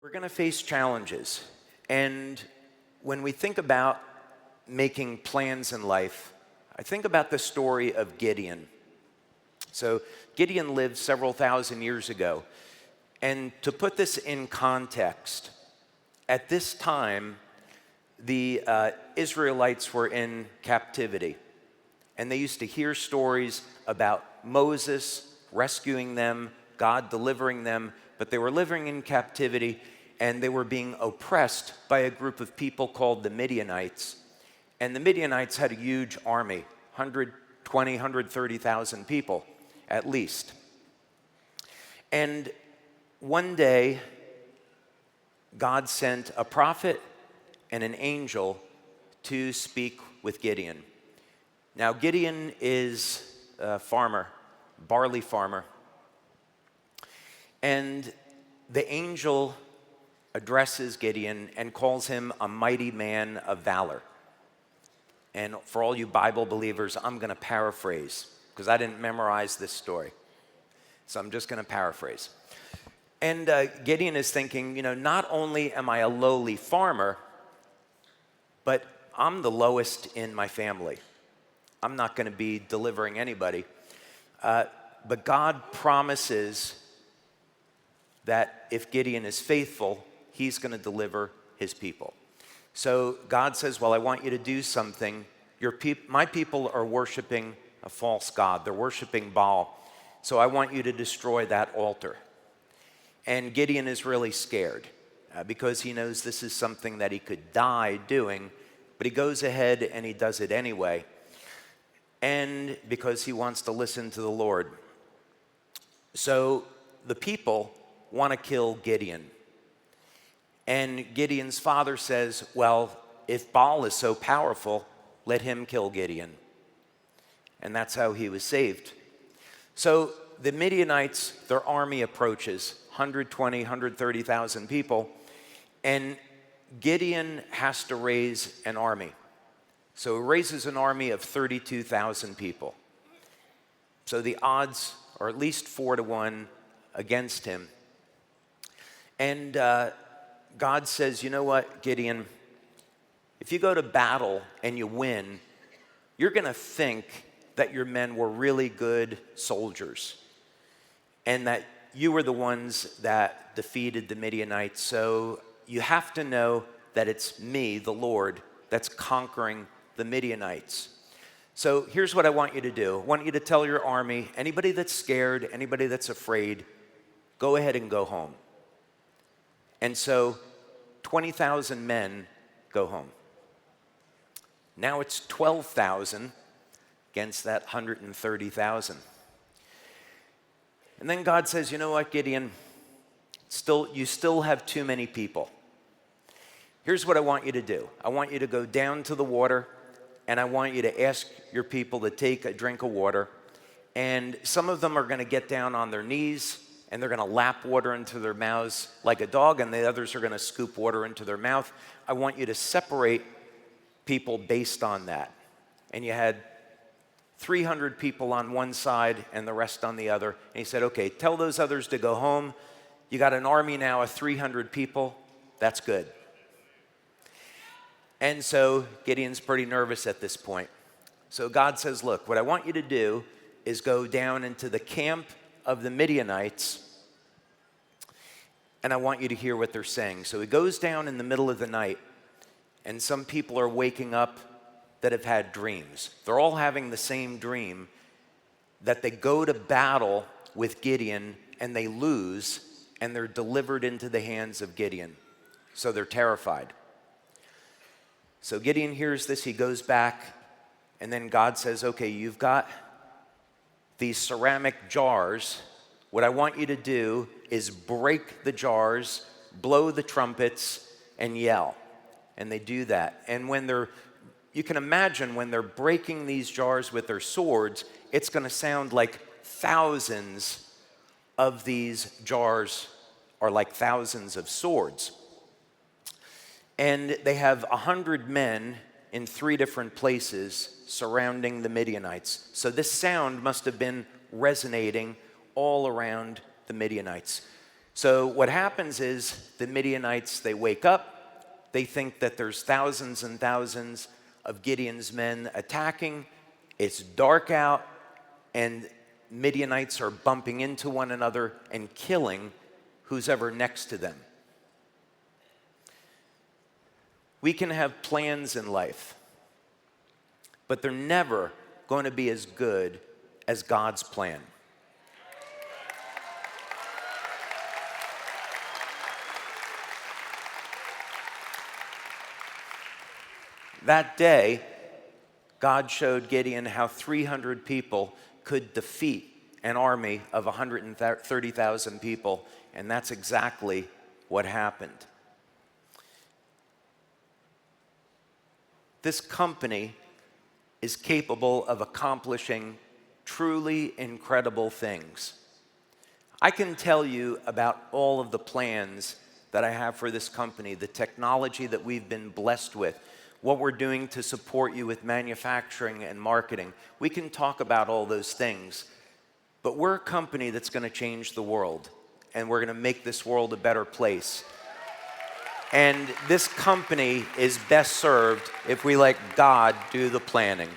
We're going to face challenges. And when we think about making plans in life, I think about the story of Gideon. So Gideon lived several thousand years ago. And to put this in context, at this time, the Israelites were in captivity. And they used to hear stories about Moses rescuing them, God delivering them, but they were living in captivity and they were being oppressed by a group of people called the Midianites. And the Midianites had a huge army, 120, 130,000 people at least. And one day, God sent a prophet and an angel to speak with Gideon. Now, Gideon is a farmer, barley farmer. And the angel addresses Gideon and calls him a mighty man of valor. And for all you Bible believers, I'm going to paraphrase because I didn't memorize this story. So I'm just going to paraphrase. And Gideon is thinking, not only am I a lowly farmer, but I'm the lowest in my family. I'm not going to be delivering anybody. But God promises that if Gideon is faithful, he's going to deliver his people. So God says, well, I want you to do something. My people are worshiping a false god. They're worshiping Baal. So I want you to destroy that altar. And Gideon is really scared because he knows this is something that he could die doing, but he goes ahead and he does it anyway. And because he wants to listen to the Lord. So the people want to kill Gideon. And Gideon's father says, well, if Baal is so powerful, let him kill Gideon. And that's how he was saved. So the Midianites, their army approaches, 120, 130,000 people, and Gideon has to raise an army. So he raises an army of 32,000 people. So the odds are at least 4-1 against him. And God says, you know what, Gideon, if you go to battle and you win, you're going to think that your men were really good soldiers and that you were the ones that defeated the Midianites. So you have to know that it's me, the Lord, that's conquering the Midianites. So here's what I want you to do. I want you to tell your army, anybody that's scared, anybody that's afraid, go ahead and go home. And so 20,000 men go home. Now it's 12,000 against that 130,000. And then God says, you know what, Gideon? You still have too many people. Here's what I want you to do. I want you to go down to the water, and I want you to ask your people to take a drink of water. And some of them are going to get down on their knees, and they're going to lap water into their mouths like a dog, and the others are going to scoop water into their mouth. I want you to separate people based on that. And you had 300 people on one side and the rest on the other. And he said, okay, tell those others to go home. You got an army now of 300 people. That's good. And so Gideon's pretty nervous at this point. So God says, look, what I want you to do is go down into the camp of the Midianites, and I want you to hear what they're saying. So he goes down in the middle of the night, and some people are waking up that have had dreams. They're all having the same dream, that they go to battle with Gideon, and they lose, and they're delivered into the hands of Gideon. So they're terrified. So Gideon hears this, he goes back, and then God says, okay, you've got these ceramic jars. What I want you to do is break the jars, blow the trumpets, and yell. And they do that. And you can imagine when they're breaking these jars with their swords, it's going to sound like thousands of these jars are like thousands of swords. And they have 100 men in 3 different places surrounding the Midianites. So this sound must have been resonating all around the Midianites. So what happens is the Midianites, they wake up, they think that there's thousands and thousands of Gideon's men attacking. It's dark out, and Midianites are bumping into one another and killing who's ever next to them. We can have plans in life, but they're never going to be as good as God's plan. That day, God showed Gideon how 300 people could defeat an army of 130,000 people, and that's exactly what happened. This company is capable of accomplishing truly incredible things. I can tell you about all of the plans that I have for this company, the technology that we've been blessed with, what we're doing to support you with manufacturing and marketing. We can talk about all those things, but we're a company that's going to change the world, and we're going to make this world a better place. And this company is best served if we let God do the planning.